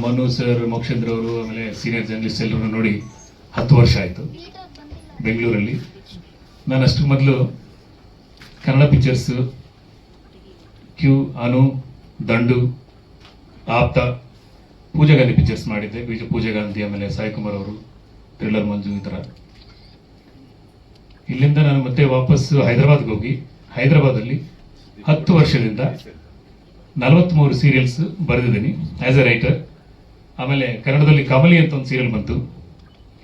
Manu sir, Mokshendra ಅವರು, ಆಮೇಲೆ senior journalist ಎಲ್ಲರೂ ನೋಡಿ 10 ವರ್ಷ ಆಯಿತು ಬೆಂಗಳೂರಲ್ಲಿ. ನಾನು ಅಷ್ಟು ಮೊದಲು ಕನ್ನಡ ಪಿಕ್ಚರ್ಸ್ ಕ್ಯೂ, ಅನು, ದಂಡು, ಆಪ್ತ, ಪೂಜಾ ಗಾಂಧಿ ಪಿಕ್ಚರ್ಸ್ ಮಾಡಿದ್ದೆ. ಪೂಜಾ ಗಾಂಧಿ, ಆಮೇಲೆ ಸಾಯಿ ಕುಮಾರ್ ಅವರು, ಥ್ರಿಲ್ಲರ್ ಮಂಜು, ಈ ಥರ. ಇಲ್ಲಿಂದ ನಾನು ಮತ್ತೆ ವಾಪಸ್ ಹೈದರಾಬಾದ್ಗೆ ಹೋಗಿ ಹೈದರಾಬಾದಲ್ಲಿ 10 ವರ್ಷದಿಂದ 43 ಸೀರಿಯಲ್ಸ್ ಬರೆದಿದ್ದೀನಿ ಆ್ಯಸ್ ಎ ರೈಟರ್. ಆಮೇಲೆ ಕನ್ನಡದಲ್ಲಿ ಕಮಲಿ ಅಂತ ಒಂದು ಸೀರಿಯಲ್ ಬಂತು,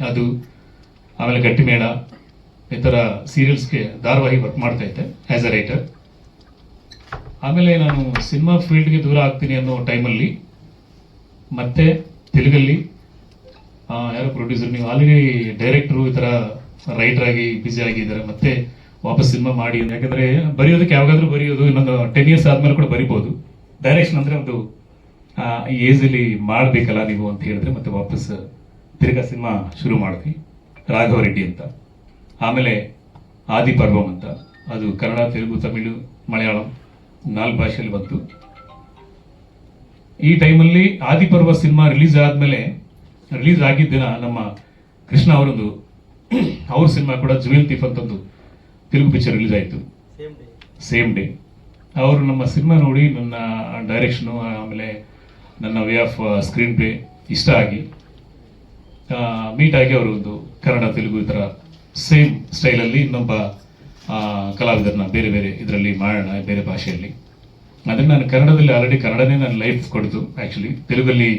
ಅದು. ಆಮೇಲೆ ಗಟ್ಟಿಮೇಳ, ಈ ಥರ ಸೀರಿಯಲ್ಸ್ಗೆ ಧಾರಾವಾಹಿ ವರ್ಕ್ ಮಾಡ್ತಾ ಇದ್ದೆ ಆ್ಯಸ್ ಎ ರೈಟರ್. ಆಮೇಲೆ ನಾನು ಸಿನಿಮಾ ಫೀಲ್ಡ್ಗೆ ದೂರ ಆಗ್ತೀನಿ ಅನ್ನೋ ಟೈಮಲ್ಲಿ ಮತ್ತೆ ತೆಲುಗಲ್ಲಿ ಯಾರೋ ಪ್ರೊಡ್ಯೂಸರ್, ನೀವು ಆಲ್ರೆಡಿ ಡೈರೆಕ್ಟ್ರು, ಈ ಥರ ರೈಟರ್ ಆಗಿ ಬ್ಯುಸಿ ಆಗಿದ್ದಾರೆ, ಮತ್ತೆ ವಾಪಸ್ ಸಿನಿಮಾ ಮಾಡಿ. ಯಾಕಂದರೆ ಬರೆಯೋದಕ್ಕೆ ಯಾವಾಗಾದ್ರೂ ಬರೆಯೋದು, ಇನ್ನೊಂದು 10 years ಆದಮೇಲೆ ಕೂಡ ಬರಿಬೋದು. ಡೈರೆಕ್ಷನ್ ಅಂದರೆ ಒಂದು ಈ ಏಜಲ್ಲಿ ಮಾಡಬೇಕಲ್ಲ ನೀವು ಅಂತ ಹೇಳಿದ್ರೆ ಮತ್ತೆ ವಾಪಸ್ ತಿರ್ಗಾ ಸಿನಿಮಾ ಶುರು ಮಾಡಿದ್ವಿ, ರಾಘವ ರೆಡ್ಡಿ ಅಂತ. ಆಮೇಲೆ ಆದಿಪರ್ವಂ ಅಂತ, ಅದು ಕನ್ನಡ, ತೆಲುಗು, ತಮಿಳು, ಮಲಯಾಳಂ 4 ಭಾಷೆಯಲ್ಲಿ ಬಂತು. ಈ ಟೈಮಲ್ಲಿ ಆದಿಪರ್ವ ಸಿನಿಮಾ ರಿಲೀಸ್ ಆಗಿದ್ದ ದಿನ ನಮ್ಮ ಕೃಷ್ಣ ಅವರೊಂದು ಅವ್ರ ಸಿನಿಮಾ ಕೂಡ ಜುವೆಲ್ ಥೀಫ್ ಅಂತ ಒಂದು ತೆಲುಗು ಪಿಕ್ಚರ್ ರಿಲೀಸ್ ಆಯಿತು ಸೇಮ್ ಡೇ. ಅವರು ನಮ್ಮ ಸಿನಿಮಾ ನೋಡಿ ನನ್ನ ಡೈರೆಕ್ಷನು, ಆಮೇಲೆ ನನ್ನ ವೇ ಆಫ್ ಸ್ಕ್ರೀನ್ ಪ್ಲೇ ಇಷ್ಟ ಆಗಿ ಮೀಟ್ ಆಗಿ ಅವರು ಒಂದು ಕನ್ನಡ, ತೆಲುಗು ಈ ಥರ ಸೇಮ್ ಸ್ಟೈಲಲ್ಲಿ ಇನ್ನೊಬ್ಬ ಕಲಾವಿದರನ್ನ ಬೇರೆ ಬೇರೆ ಇದರಲ್ಲಿ ಮಾಡೋಣ, ಬೇರೆ ಭಾಷೆಯಲ್ಲಿ. ಅಂದರೆ ನಾನು ಕನ್ನಡದಲ್ಲಿ ಆಲ್ರೆಡಿ ಕನ್ನಡನೇ ನನ್ನ ಲೈಫ್ ಕೊಡ್ತು. ಆ್ಯಕ್ಚುಲಿ ತೆಲುಗಲ್ಲಿ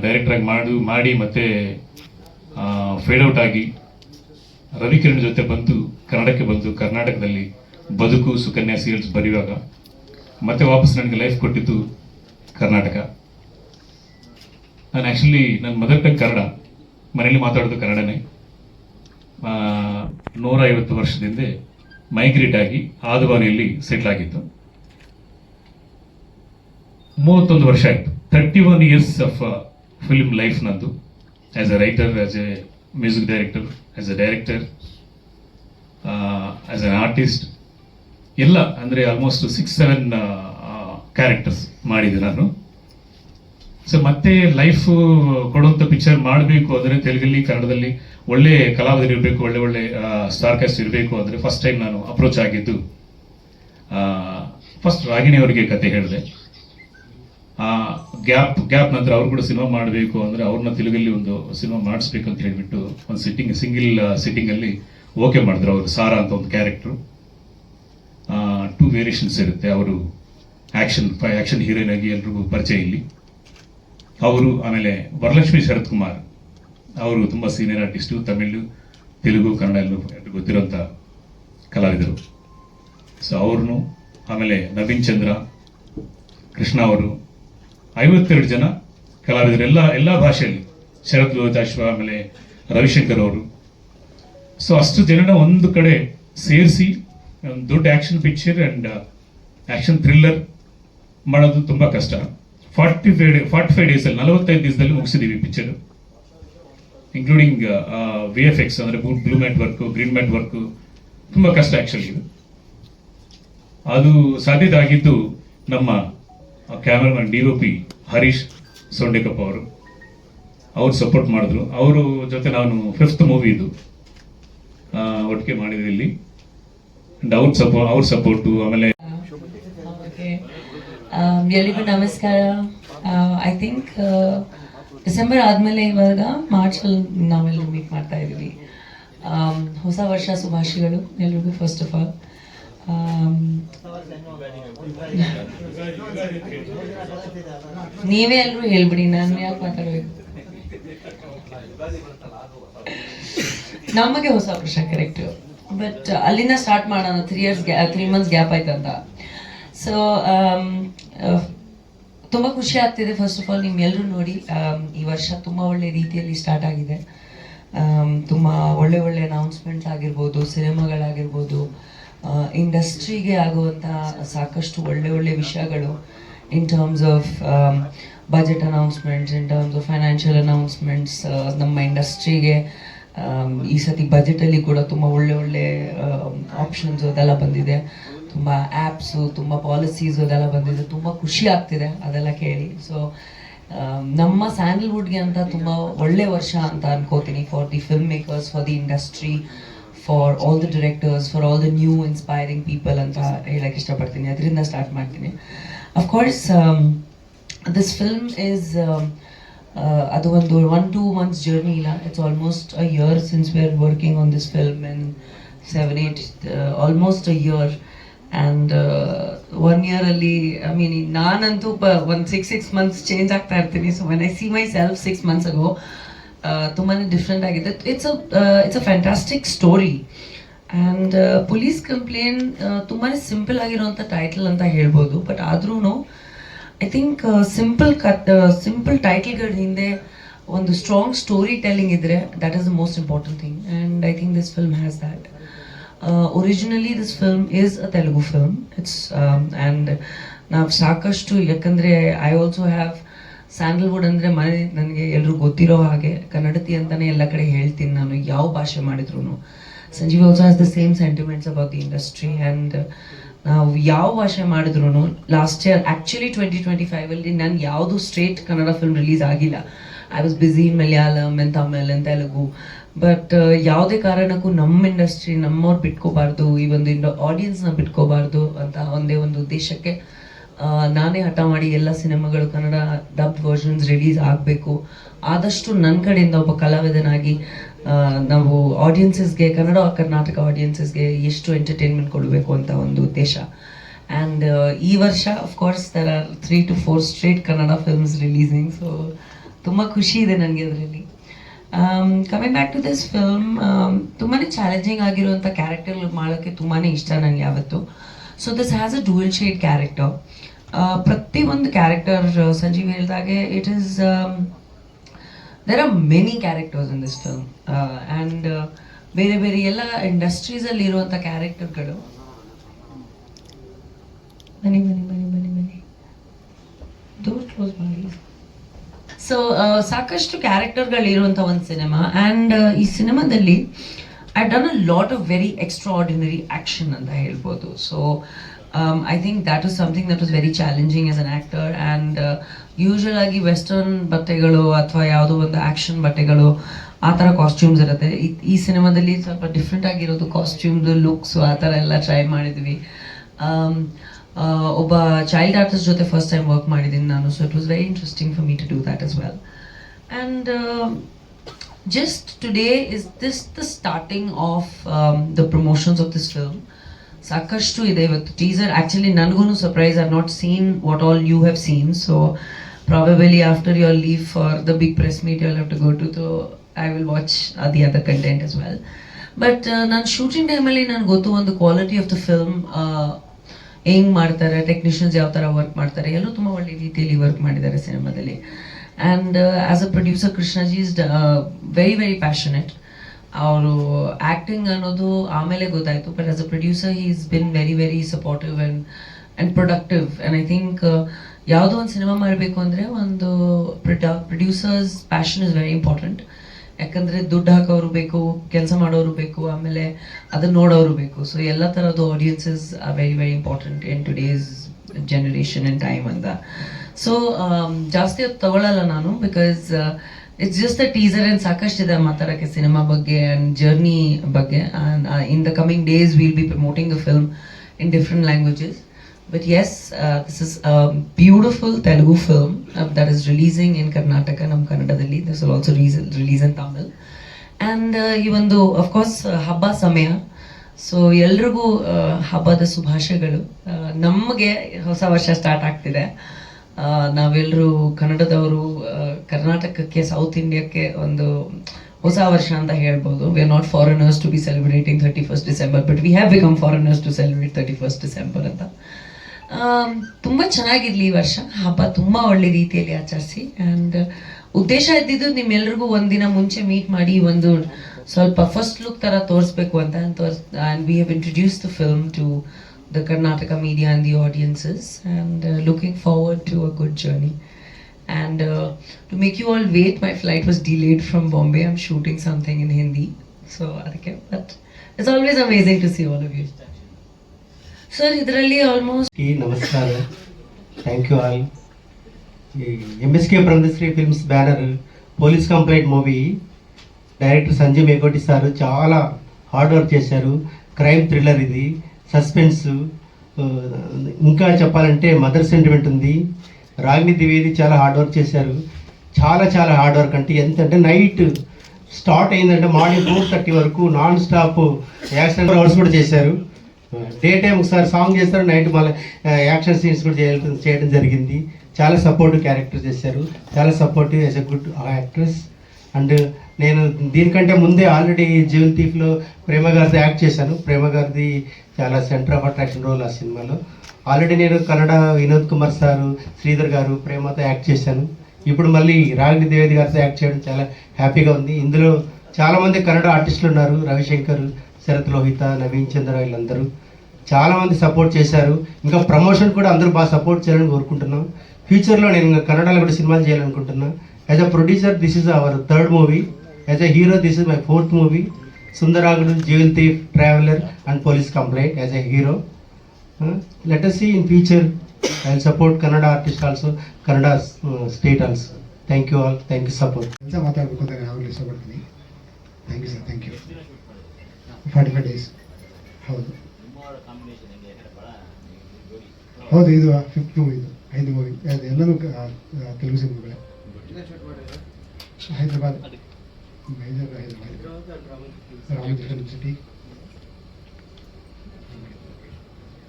ಡೈರೆಕ್ಟ್ರಾಗಿ ಮಾಡಿ ಮತ್ತೆ ಫೇಡ್ ಔಟ್ ಆಗಿ ರವಿಕಿರಣ್ ಜೊತೆ ಕನ್ನಡಕ್ಕೆ ಬಂದು ಕರ್ನಾಟಕದಲ್ಲಿ ಬದುಕು, ಸುಕನ್ಯಾ ಸೀರಿಯಲ್ಸ್ ಬರೆಯುವಾಗ ಮತ್ತೆ ವಾಪಸ್ ನನಗೆ ಲೈಫ್ ಕೊಟ್ಟಿದ್ದು ಕರ್ನಾಟಕ. ನಾನು ಆ್ಯಕ್ಚುಲಿ ನನ್ನ ಮದರ್ ಟಂಗ್ ಕನ್ನಡ, ಮನೇಲಿ ಮಾತಾಡೋದು ಕನ್ನಡನೇ. 150 ವರ್ಷದಿಂದ ಮೈಗ್ರೇಟ್ ಆಗಿ ಆದುಬಾನಿಯಲ್ಲಿ ಸೆಟ್ಲ್ ಆಗಿತ್ತು. 31 ವರ್ಷ ಆಯಿತು, 31 years ಆಫ್ ಫಿಲ್ಮ್ ಲೈಫ್ ನಂದು. As A writer, as A music director, as A director, as an artist, ಎಲ್ಲ ಅಂದರೆ ಆಲ್ಮೋಸ್ಟ್ 6-7 ಕ್ಯಾರೆಕ್ಟರ್ಸ್ ಮಾಡಿದೆ ನಾನು. ಸೊ ಮತ್ತೆ ಲೈಫ್ ಕೊಡುವಂಥ ಪಿಕ್ಚರ್ ಮಾಡಬೇಕು ಅಂದರೆ ತೆಲುಗಲ್ಲಿ, ಕನ್ನಡದಲ್ಲಿ ಒಳ್ಳೆ ಕಲಾವಿದರು ಇರಬೇಕು, ಒಳ್ಳೆ ಸ್ಟಾರ್ ಕಾಸ್ಟ್ ಇರಬೇಕು ಅಂದರೆ ಫಸ್ಟ್ ಟೈಮ್ ನಾನು ಅಪ್ರೋಚ್ ಆಗಿದ್ದು ಫಸ್ಟ್ ರಾಗಿಣಿ ಅವರಿಗೆ ಕತೆ ಹೇಳಿದೆ. ಗ್ಯಾಪ್ ನಂತರ ಅವ್ರು ಕೂಡ ಸಿನಿಮಾ ಮಾಡಬೇಕು ಅಂದರೆ ಅವ್ರನ್ನ ತೆಲುಗಲ್ಲಿ ಒಂದು ಸಿನಿಮಾ ಮಾಡಿಸ್ಬೇಕು ಅಂತ ಹೇಳಿಬಿಟ್ಟು ಒಂದು ಸಿಂಗಲ್ ಸಿಟ್ಟಿಂಗಲ್ಲಿ ಓಕೆ ಮಾಡಿದ್ರು. ಅವರು ಸಾರಾ ಅಂತ ಒಂದು ಕ್ಯಾರೆಕ್ಟ್ರು, 2 ವೇರಿಯೇಷನ್ಸ್ ಇರುತ್ತೆ. ಅವರು ಆ್ಯಕ್ಷನ್ ಹೀರೋಯಿನ್ ಆಗಿ ಎಲ್ರಿಗೂ ಪರಿಚಯ ಇಲ್ಲಿ ಅವರು. ಆಮೇಲೆ ವರಲಕ್ಷ್ಮಿ ಶರತ್ ಕುಮಾರ್ ಅವರು ತುಂಬ ಸೀನಿಯರ್ ಆರ್ಟಿಸ್ಟು, ತಮಿಳು, ತೆಲುಗು, ಕನ್ನಡ ಎಲ್ಲರೂ ಗೊತ್ತಿರೋಂಥ ಕಲಾವಿದರು. ಸೊ ಅವ್ರನ್ನು, ಆಮೇಲೆ ನವೀನ್ ಚಂದ್ರ, ಕೃಷ್ಣ ಅವರು, 52 ಜನ ಕಲಾವಿದರು, ಎಲ್ಲ ಭಾಷೆಯಲ್ಲಿ. ಶರತ್ ಲೋಹಿತಾಶ್ವ, ಆಮೇಲೆ ರವಿಶಂಕರ್ ಅವರು. ಸೊ ಅಷ್ಟು ಜನನ ಒಂದು ಕಡೆ ಸೇರಿಸಿ ಒಂದು ದೊಡ್ಡ action picture and action thriller ಮಾಡೋದು ತುಂಬ ಕಷ್ಟ. 45 ಡೇಸಲ್ಲಿ, 45 ದಿವಸದಲ್ಲಿ ಮುಗಿಸಿದ್ದೀವಿ ಪಿಕ್ಚರು, ಇನ್ಕ್ಲೂಡಿಂಗ್ VFX ಅಂದರೆ blue mat work, green mat work. ತುಂಬ ಕಷ್ಟ ಆ್ಯಕ್ಚುಲಿ ಇದು. ಅದು ಸಾಧ್ಯತೆ ಆಗಿದ್ದು ನಮ್ಮ ಕ್ಯಾಮರಾಮನ್ DOP ಹರೀಶ್ ಸೊಂಡೆಕಪ್ಪ ಅವರು ಸಪೋರ್ಟ್ ಮಾಡಿದ್ರು. ಅವರು ಜೊತೆ ನಾನು 5th ಮೂವಿ ಇದು ಒಟ್ಟಿಗೆ ಮಾಡಿದ್ವಿ ಇಲ್ಲಿ. ಅವ್ರ ಸಪೋರ್ಟು. ಆಮೇಲೆ ಎಲ್ಲಿಗೂ ನಮಸ್ಕಾರ. ಐ ಥಿಂಕ್ ಡಿಸೆಂಬರ್ ಆದಮೇಲೆ ಇವಾಗ ಮಾರ್ಚಲ್ಲಿ ನಾವೆಲ್ಲ ಮೀಟ್ ಮಾಡ್ತಾ ಇದ್ದೀವಿ. ಹೊಸ ವರ್ಷ ಶುಭಾಶಯಗಳು ಎಲ್ರಿಗೂ. ಫಸ್ಟ್ ಆಫ್ ಆಲ್ ನೀವೇ ಎಲ್ಲರೂ ಹೇಳ್ಬಿಡಿ, ನಾನು ಯಾಕೆ ಮಾತಾಡಬೇಕು. ನಮಗೆ ಹೊಸ ವರ್ಷ ಕರೆಕ್ಟ್, ಬಟ್ ಅಲ್ಲಿಂದ ಸ್ಟಾರ್ಟ್ ಮಾಡೋಣ. 3 months ಗ್ಯಾಪ್ ಆಯ್ತಂತ. ಸೊ ತುಂಬ ಖುಷಿ ಆಗ್ತಿದೆ. ಫಸ್ಟ್ ಆಫ್ ಆಲ್ ನಿಮ್ಮೆಲ್ಲರೂ ನೋಡಿ, ಈ ವರ್ಷ ತುಂಬ ಒಳ್ಳೆ ರೀತಿಯಲ್ಲಿ ಸ್ಟಾರ್ಟ್ ಆಗಿದೆ. ತುಂಬ ಒಳ್ಳೆ ಅನೌನ್ಸ್ಮೆಂಟ್ಸ್ ಆಗಿರ್ಬೋದು, ಸಿನಿಮಾಗಳಾಗಿರ್ಬೋದು, ಇಂಡಸ್ಟ್ರಿಗೆ ಆಗುವಂಥ ಸಾಕಷ್ಟು ಒಳ್ಳೆ ವಿಷಯಗಳು in terms of budget announcements, in terms of financial announcements. ನಮ್ಮ ಇಂಡಸ್ಟ್ರಿಗೆ ಈ ಸತಿ ಬಜೆಟಲ್ಲಿ ಕೂಡ ತುಂಬ ಒಳ್ಳೆ ಆಪ್ಷನ್ಸ್ ಅದೆಲ್ಲ ಬಂದಿದೆ. ತುಂಬ ಆ್ಯಪ್ಸು, ತುಂಬ ಪಾಲಿಸೀಸು ಅದೆಲ್ಲ ಬಂದಿದೆ. ತುಂಬ ಖುಷಿ ಆಗ್ತಿದೆ ಅದೆಲ್ಲ ಕೇಳಿ. ಸೊ ನಮ್ಮ ಸ್ಯಾಂಡಲ್ವುಡ್ಗೆ ಅಂತ ತುಂಬ ಒಳ್ಳೆ ವರ್ಷ ಅಂತ ಅನ್ಕೋತೀನಿ, for the film makers, for the industry, for all the directors, for all the new inspiring people ಅಂತ ಹೇಳಕ್ಕೆ ಇಷ್ಟಪಡ್ತೀನಿ. ಅದರಿಂದ ಸ್ಟಾರ್ಟ್ ಮಾಡ್ತೀನಿ. ಅಫ್ಕೋರ್ಸ್ ದಿಸ್ ಫಿಲ್ಮ್ ಈಸ್ ಅದು ಒಂದು 1-2 months ಜರ್ನಿ ಇಲ್ಲ. It's almost a year since we are working on this film, in 7-8 almost a year. And 1 year ಅಲ್ಲಿ I mean ನಾನಂತೂ ಒಂದು 6 months ಚೇಂಜ್ ಆಗ್ತಾ ಇರ್ತೀನಿ. So when I see my self 6 months ago, ತುಂಬಾ different ಆಗಿದೆ. It's a fantastic story. And police complaint ತುಂಬಾ simple ಆಗಿರುವಂಥ title ಅಂತ ಹೇಳ್ಬೋದು. ಬಟ್ ಆದ್ರೂ ಐ ಥಿಂಕ್ ಸಿಂಪಲ್ ಟೈಟಲ್ಗಳ ಹಿಂದೆ ಒಂದು ಸ್ಟ್ರಾಂಗ್ ಸ್ಟೋರಿ ಟೆಲ್ಲಿಂಗ್ ಇದ್ರೆ that is the most important thing. And I think this film has that. Originally this film is a Telugu film. It's and ನಾವು ಸಾಕಷ್ಟು, ಯಾಕಂದರೆ ಐ ಆಲ್ಸೋ ಹ್ಯಾವ್ ಸ್ಯಾಂಡಲ್ವುಡ್ ಅಂದರೆ ನನಗೆ ಎಲ್ಲರೂ ಗೊತ್ತಿರೋ ಹಾಗೆ ಕನ್ನಡತಿ ಅಂತಲೇ ಎಲ್ಲ ಕಡೆ ಹೇಳ್ತೀನಿ ನಾನು, ಯಾವ ಭಾಷೆ ಮಾಡಿದ್ರು. Sanjeev also has the same sentiments about the industry. And ನಾವು ಯಾವ ಭಾಷೆ ಮಾಡಿದ್ರು, ಲಾಸ್ಟ್ ಇಯರ್ ಆ್ಯಕ್ಚುಲಿ 2025 ನಾನು ಯಾವುದು ಸ್ಟ್ರೇಟ್ ಕನ್ನಡ ಫಿಲ್ಮ್ ರಿಲೀಸ್ ಆಗಿಲ್ಲ. I was busy in Malayalam and Tamil and Telugu. But ಯಾವುದೇ ಕಾರಣಕ್ಕೂ ನಮ್ಮ ಇಂಡಸ್ಟ್ರಿ, ನಮ್ಮವ್ರು ಬಿಟ್ಕೋಬಾರ್ದು, ಈ ಒಂದು ಆಡಿಯನ್ಸ್ನ ಬಿಟ್ಕೋಬಾರ್ದು ಅಂತ ಒಂದೇ ಒಂದು ಉದ್ದೇಶಕ್ಕೆ ನಾನೇ ಹಠ ಮಾಡಿ ಎಲ್ಲ ಸಿನಿಮಾಗಳು ಕನ್ನಡ ಡಬ್ಡ್ ವರ್ಷನ್ಸ್ ರಿಲೀಸ್ ಆಗಬೇಕು. ಆದಷ್ಟು ನನ್ನ ಕಡೆಯಿಂದ ಒಬ್ಬ ಕಲಾವಿದನಾಗಿ ನಾವು ಆಡಿಯನ್ಸಸ್ಗೆ, ಕರ್ನಾಟಕ ಆಡಿಯನ್ಸಸ್ಗೆ ಎಷ್ಟು ಎಂಟರ್ಟೈನ್ಮೆಂಟ್ ಕೊಡಬೇಕು ಅಂತ ಒಂದು ಉದ್ದೇಶ. ಆ್ಯಂಡ್ ಈ ವರ್ಷ of course there are 3 to 4 straight Kannada films releasing. So ತುಂಬ ಖುಷಿ ಇದೆ ನನಗೆ ಅದರಲ್ಲಿ. Coming back to this film, ತುಂಬಾ ಚಾಲೆಂಜಿಂಗ್ ಆಗಿರುವಂಥ ಕ್ಯಾರೆಕ್ಟರ್ ಮಾಡೋಕ್ಕೆ ತುಂಬಾ ಇಷ್ಟ ನನಗೆ ಯಾವತ್ತು. So this has a dual shade character. ಪ್ರತಿಯೊಂದು ಕ್ಯಾರೆಕ್ಟರ್ ಸಂಜೀವ್ ಹೇಳಿದಾಗೆ it is there are many characters in this film. And ಬೇರೆ ಬೇರೆ ಎಲ್ಲ ಇಂಡಸ್ಟ್ರೀಸಲ್ಲಿ ಇರುವಂಥ ಕ್ಯಾರೆಕ್ಟರ್ಗಳು. ಬನ್ನಿ ಡೋರ್ ಕ್ಲೋಸ್ ಮಾಡಿ. ಸೊ ಸಾಕಷ್ಟು ಕ್ಯಾರೆಕ್ಟರ್ಗಳಿರುವಂಥ ಒಂದು ಸಿನಿಮಾ. ಆ್ಯಂಡ್ ಈ ಸಿನಿಮಾದಲ್ಲಿ I done a lot of very extra ordinary action ಅಂತ ಹೇಳ್ಬೋದು. So I think that is something that is very challenging as an actor. And usual ಆಗಿ ವೆಸ್ಟರ್ನ್ ಬಟ್ಟೆಗಳು ಅಥವಾ ಯಾವುದೋ ಒಂದು ಆ್ಯಕ್ಷನ್ ಬಟ್ಟೆಗಳು ಆ ಥರ ಕಾಸ್ಟ್ಯೂಮ್ಸ್ ಇರುತ್ತೆ. ಈ ಸಿನಿಮಾದಲ್ಲಿ ಸ್ವಲ್ಪ ಡಿಫ್ರೆಂಟ್ ಆಗಿರೋದು ಕಾಸ್ಟ್ಯೂಮ್ದು, ಲುಕ್ಸು, ಆ ಥರ ಎಲ್ಲ ಟ್ರೈ ಮಾಡಿದ್ವಿ. ಒಬ್ಬ ಚೈಲ್ಡ್ ಆರ್ಟಿಸ್ಟ್ ಜೊತೆ ಫಸ್ಟ್ ಟೈಮ್ ವರ್ಕ್ ಮಾಡಿದ್ದೀನಿ ನಾನು. So it was very interesting for me to do that as well. And just today is this the starting of the promotions of this film. ಸಾಕಷ್ಟು ಇದೆ ಇವತ್ತು. Teaser actually ನನಗೂ surprise. I have not seen what all you have seen. So probably after your leave for the big press meet you have to go to. So I will watch the other content as well. But ನಾನು shooting ಟೈಮಲ್ಲಿ ನನಗೆ ಗೊತ್ತು ಒಂದು quality of the film ಹೆಂಗೆ ಮಾಡ್ತಾರೆ, technicians ಯಾವ ಥರ work ಮಾಡ್ತಾರೆ, ಎಲ್ಲರೂ ತುಂಬ ಒಳ್ಳೆ ರೀತಿಯಲ್ಲಿ ವರ್ಕ್ ಮಾಡಿದ್ದಾರೆ ಸಿನಿಮಾದಲ್ಲಿ. And as a producer Krishnaji is very very passionate. ಅವರು ಆ್ಯಕ್ಟಿಂಗ್ ಅನ್ನೋದು ಆಮೇಲೆ ಗೊತ್ತಾಯಿತು, but as a producer he is been very very supportive and productive. And I think ಯಾವುದೋ ಒಂದು ಸಿನಿಮಾ ಮಾಡಬೇಕು ಅಂದರೆ ಒಂದು producers passion is very important. ಯಾಕಂದರೆ ದುಡ್ಡು ಹಾಕೋರು ಬೇಕು, ಕೆಲಸ ಮಾಡೋರು ಬೇಕು, ಆಮೇಲೆ ಅದನ್ನ ನೋಡೋರು ಬೇಕು. ಸೊ ಎಲ್ಲ ಥರದ್ದು audiences are very very important in today's generation and time ಅಂತ. ಸೊ ಜಾಸ್ತಿ ಹೊತ್ತು ತಗೊಳ್ಳಲ್ಲ ನಾನು, because it's just a teaser. And ಸಾಕಷ್ಟಿದೆ ಮಾತಾಡೋಕ್ಕೆ ಸಿನಿಮಾ ಬಗ್ಗೆ ಆ್ಯಂಡ್ ಜರ್ನಿ ಬಗ್ಗೆ. In the coming days will be promoting the film in different languages. But yes, this is a beautiful Telugu film that is releasing in Karnataka, nam Kannadadalli. This will also release in Tamil. And even though, of course, Habba Samaya. So, ಎಲ್ರಿಗೂ ಹಬ್ಬದ ಶುಭಾಶಯಗಳು. ನಮಗೆ ಹೊಸ ವರ್ಷ start ಆಗ್ತಿದೆ. ನಾವೆಲ್ಲರೂ ಕನ್ನಡದವರು ಕರ್ನಾಟಕಕ್ಕೆ, south ಇಂಡಿಯಾಕ್ಕೆ ಒಂದು ಹೊಸ ವರ್ಷ ಅಂತ ಹೇಳ್ಬೋದು. We are not foreigners to be celebrating 31st December, but we have become foreigners to celebrate 31st December ಅಂತ. ತುಂಬ ಚೆನ್ನಾಗಿರಲಿ ಈ ವರ್ಷ. ಹಬ್ಬ ತುಂಬ ಒಳ್ಳೆ ರೀತಿಯಲ್ಲಿ ಆಚರಿಸಿ. ಆ್ಯಂಡ್ ಉದ್ದೇಶ ಇದ್ದಿದ್ದು ನಿಮ್ಮೆಲ್ರಿಗೂ ಒಂದಿನ ಮುಂಚೆ ಮೀಟ್ ಮಾಡಿ ಒಂದು ಸ್ವಲ್ಪ ಫಸ್ಟ್ ಲುಕ್ ಥರ ತೋರಿಸ್ಬೇಕು ಅಂತ. And we have introduce the film to the Karnataka media and the audiences. And looking forward to a good journey. And to make you all wait, my flight was delayed from Bombay. I'm shooting something in Hindi. So, but it's always amazing to see all of you. Sir, idralli almost... Namaskar. Thank you all. MSK Brahmashri films banner police complaint movie director Sanjay Mekoti sir చాలా hard work చేశారు. Crime thriller ఇది, suspense, ఇంకా చెప్పాలంటే mother sentiment ఉంది. రాగిణి ద్వివేది చాలా hard work చేశారు. చాలా చాలా హార్డ్ వర్క్ అంటే ఎంతంటే నైట్ స్టార్ట్ అయిందంటే మార్నింగ్ 4:30 వరకు నాన్ స్టాప్ యాక్షన్ అవర్స్ కూడా చేశారు. డే టైం ఒకసారి సాంగ్ చేస్తారు, నైట్ మళ్ళీ యాక్షన్ సీన్స్ కూడా చేయడం జరిగింది. చాలా సపోర్టివ్ క్యారెక్టర్ చేశారు, చాలా supportive as a good actress. And నేను దీనికంటే ముందే ఆల్రెడీ జ్యువెల్ థీఫ్లో ప్రేమ గారితో యాక్ట్ చేశాను. ప్రేమ గారిది చాలా సెంటర్ ఆఫ్ అట్రాక్షన్ రోల్ ఆ సినిమాలో. ఆల్రెడీ నేను కన్నడ వినోద్ కుమార్ సారు, శ్రీధర్ గారు, ప్రేమతో యాక్ట్ చేశాను. ఇప్పుడు మళ్ళీ రాగిణి ద్వివేది గారితో యాక్ట్ చేయడం చాలా హ్యాపీగా ఉంది. ఇందులో చాలామంది కన్నడ ఆర్టిస్టులు ఉన్నారు, రవిశంకర్, శరత్ లోహిత, నవీన్ చంద్ర, వీళ్ళందరూ చాలామంది సపోర్ట్ చేశారు. ఇంకా ప్రమోషన్ కూడా అందరూ బాగా సపోర్ట్ చేయాలని కోరుకుంటున్నాం. ఫ్యూచర్లో నేను ఇంకా కన్నడలో కూడా సినిమాలు చేయాలనుకుంటున్నాను. As a producer this is our 3rd movie. As a hero this is my 4th movie. Sundaragudu, jewel thief, traveller and police complaint as a hero. Let us see in future. I will support Kannada artists also, Kannada state also. Thank you all. Thank you support. ಅಂತ ಮಾತಾಡಬೇಕು ಅಂತ ನಾನು ಆಗಲೇ ಇಷ್ಟಪಡ್ತೀನಿ. Thank you sir, thank you. 45 days ಹೌದು ಹೌದು, ಇದು 5th movie, ಇದು 5 ಮೂವಿ, ಎಲ್ಲನೂ ತೆಲುಗು ಸಿನಿಮಾಗಳೇ. Hyderabad, major Hyderabad, Ramakrishna city.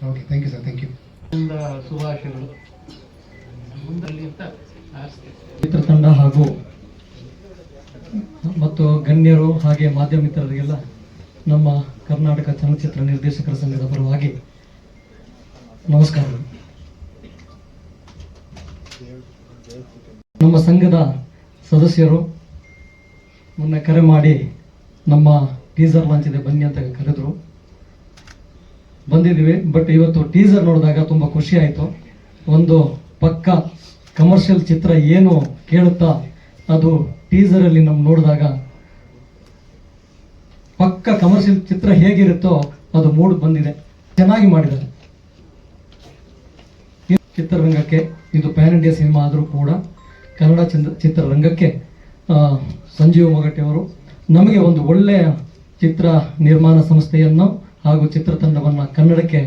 Okay, thank you sir, thank you. ಶುಭಾಶಯಗಳು. ಚಿತ್ರತಂಡ ಹಾಗೂ ಮತ್ತು ಗಣ್ಯರು ಹಾಗೆ ಮಾಧ್ಯಮ ಮಿತ್ರರಿಗೆಲ್ಲ ನಮ್ಮ ಕರ್ನಾಟಕ ಚಲನಚಿತ್ರ ನಿರ್ದೇಶಕರ ಸಂಘದ ಪರವಾಗಿ ನಮಸ್ಕಾರಗಳು. ನಮ್ಮ ಸಂಘದ ಸದಸ್ಯರು ಮೊನ್ನೆ ಕರೆ ಮಾಡಿ ನಮ್ಮ ಟೀಸರ್ ಲಾಂಚ್ ಇದೆ ಬನ್ನಿ ಅಂತ ಕರೆದ್ರು. ಬಂದಿದ್ದೀವಿ. ಬಟ್ ಇವತ್ತು ಟೀಸರ್ ನೋಡಿದಾಗ ತುಂಬ ಖುಷಿ ಆಯಿತು. ಒಂದು ಪಕ್ಕ ಕಮರ್ಷಿಯಲ್ ಚಿತ್ರ ಏನು ಕೇಳುತ್ತಾ ಅದು ಟೀಸರಲ್ಲಿ ನಮ್ಮ ನೋಡಿದಾಗ ಪಕ್ಕ ಕಮರ್ಷಿಯಲ್ ಚಿತ್ರ ಹೇಗಿರುತ್ತೋ ಅದು ಮೂಡ್ ಬಂದಿದೆ. ಚೆನ್ನಾಗಿ ಮಾಡಿದ್ದಾರೆ. ಚಿತ್ರರಂಗಕ್ಕೆ ಇದು ಪ್ಯಾನ್ ಇಂಡಿಯಾ ಸಿನಿಮಾ ಆದರೂ ಕೂಡ ಕನ್ನಡ ಚಿತ್ರರಂಗಕ್ಕೆ ಸಂಜೀವ್ ಮೊಗಟೆ ಅವರು ನಮಗೆ ಒಂದು ಒಳ್ಳೆಯ ಚಿತ್ರ ನಿರ್ಮಾಣ ಸಂಸ್ಥೆಯನ್ನು ಹಾಗೂ ಚಿತ್ರತಂಡವನ್ನು ಕನ್ನಡಕ್ಕೆ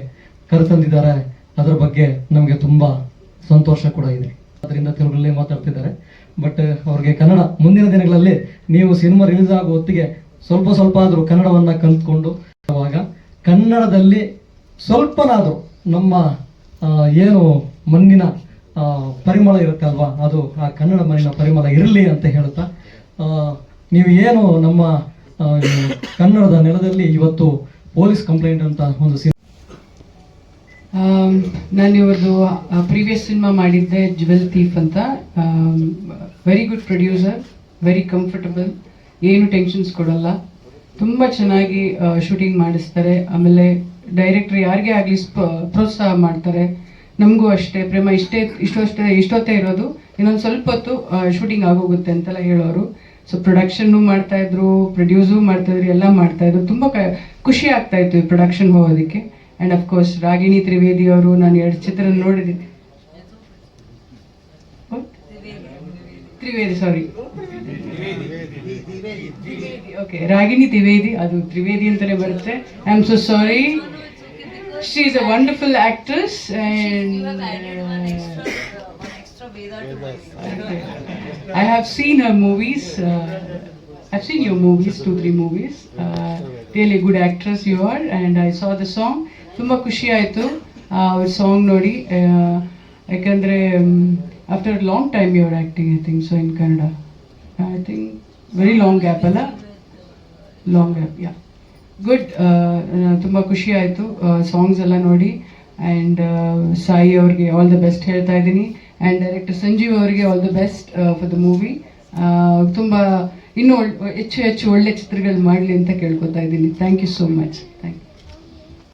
ಕರೆತಂದಿದ್ದಾರೆ. ಅದರ ಬಗ್ಗೆ ನಮಗೆ ತುಂಬ ಸಂತೋಷ ಕೂಡ ಇದೆ. ಅದರಿಂದ ತೆಲುಗಲ್ಲೇ ಮಾತಾಡ್ತಿದ್ದಾರೆ. ಬಟ್ ಅವ್ರಿಗೆ ಕನ್ನಡ ಮುಂದಿನ ದಿನಗಳಲ್ಲಿ ನೀವು ಸಿನಿಮಾ ರಿಲೀಸ್ ಆಗೋ ಹೊತ್ತಿಗೆ ಸ್ವಲ್ಪ ಆದರೂ ಕನ್ನಡವನ್ನು ಕಲಿತ್ಕೊಂಡು ಅವಾಗ ಕನ್ನಡದಲ್ಲಿ ಸ್ವಲ್ಪನಾದರೂ ನಮ್ಮ ಏನು ಮಣ್ಣಿನ ಪರಿಮಳ ಇರುತ್ತೆ ಅಲ್ವಾ, ಅದು ಆ ಕನ್ನಡ ಮಣ್ಣಿನ ಪರಿಮಳ ಇರಲಿ ಅಂತ ಹೇಳುತ್ತಾ ನೀವು ಏನು ನಮ್ಮ ಕನ್ನಡದ ನೆಲದಲ್ಲಿ ಇವತ್ತು ಪೊಲೀಸ್ ಕಂಪ್ಲೇಂಟ್ ಅಂತ ಒಂದು ನಾನು ಇವ್ರದ್ದು ಪ್ರೀವಿಯಸ್ ಸಿನಿಮಾ ಮಾಡಿದ್ದೆ ಜ್ಯುವೆಲ್ ಥೀಫ್ ಅಂತ. Very good producer, very comfortable, ಏನು ಟೆನ್ಷನ್ಸ್ ಕೊಡಲ್ಲ, ತುಂಬ ಚೆನ್ನಾಗಿ ಶೂಟಿಂಗ್ ಮಾಡಿಸ್ತಾರೆ. ಆಮೇಲೆ ಡೈರೆಕ್ಟರ್ ಯಾರಿಗೇ ಆಗಲಿ ಪ್ರೋತ್ಸಾಹ ಮಾಡ್ತಾರೆ. ನಮಗೂ ಅಷ್ಟೇ, ಪ್ರೇಮ ಇಷ್ಟೊತ್ತೇ ಇರೋದು, ಇನ್ನೊಂದು ಸ್ವಲ್ಪ ಹೊತ್ತು ಶೂಟಿಂಗ್ ಆಗೋಗುತ್ತೆ ಅಂತೆಲ್ಲ ಹೇಳೋರು. ಸೊ ಪ್ರೊಡಕ್ಷನ್ನು ಮಾಡ್ತಾಯಿದ್ರು, ಪ್ರೊಡ್ಯೂಸು ಮಾಡ್ತಾಯಿದ್ರು, ಎಲ್ಲ ಮಾಡ್ತಾಯಿದ್ರು. ತುಂಬ ಖುಷಿ ಆಗ್ತಾಯಿತ್ತು ಈ ಪ್ರೊಡಕ್ಷನ್ ಹೋಗೋದಕ್ಕೆ. ಆ್ಯಂಡ್ ಅಫ್ಕೋರ್ಸ್ ರಾಗಿಣಿ ತ್ರಿವೇದಿ ಅವರು, ನಾನು 2 ಚಿತ್ರ ನೋಡಿದ್ದೀನಿ. ತ್ರಿವೇದಿ, ಸಾರಿ, ಓಕೆ, ರಾಗಿಣಿ ತ್ರಿವೇದಿ, ಅದು ತ್ರಿವೇದಿ ಅಂತಲೇ ಬರುತ್ತೆ. I am so sorry. She is a wonderful actress and I have seen her movies. I've seen your movies, 2-3 movies. Really good actress you are, and I saw the song. ತುಂಬ ಖುಷಿ ಆಯಿತು ಅವ್ರ song ನೋಡಿ. ಯಾಕಂದರೆ after long time you are acting, I think so, in Kannada. I think very long gap ಅಲ್ಲ, long gap, yeah, good. ತುಂಬ ಖುಷಿ ಆಯಿತು ಸಾಂಗ್ಸ್ ಎಲ್ಲ ನೋಡಿ. ಆ್ಯಂಡ್ ಸಾಯಿ ಅವ್ರಿಗೆ ಆಲ್ ದ ಬೆಸ್ಟ್ ಹೇಳ್ತಾ ಇದ್ದೀನಿ. ಆ್ಯಂಡ್ ಡೈರೆಕ್ಟರ್ ಸಂಜೀವ್ ಅವರಿಗೆ all the best for the movie. ತುಂಬ ಇನ್ನೂ ಹೆಚ್ಚು ಒಳ್ಳೆ ಚಿತ್ರಗಳು ಮಾಡಲಿ ಅಂತ ಕೇಳ್ಕೊತಾ ಇದ್ದೀನಿ. Thank you so much. Thank you.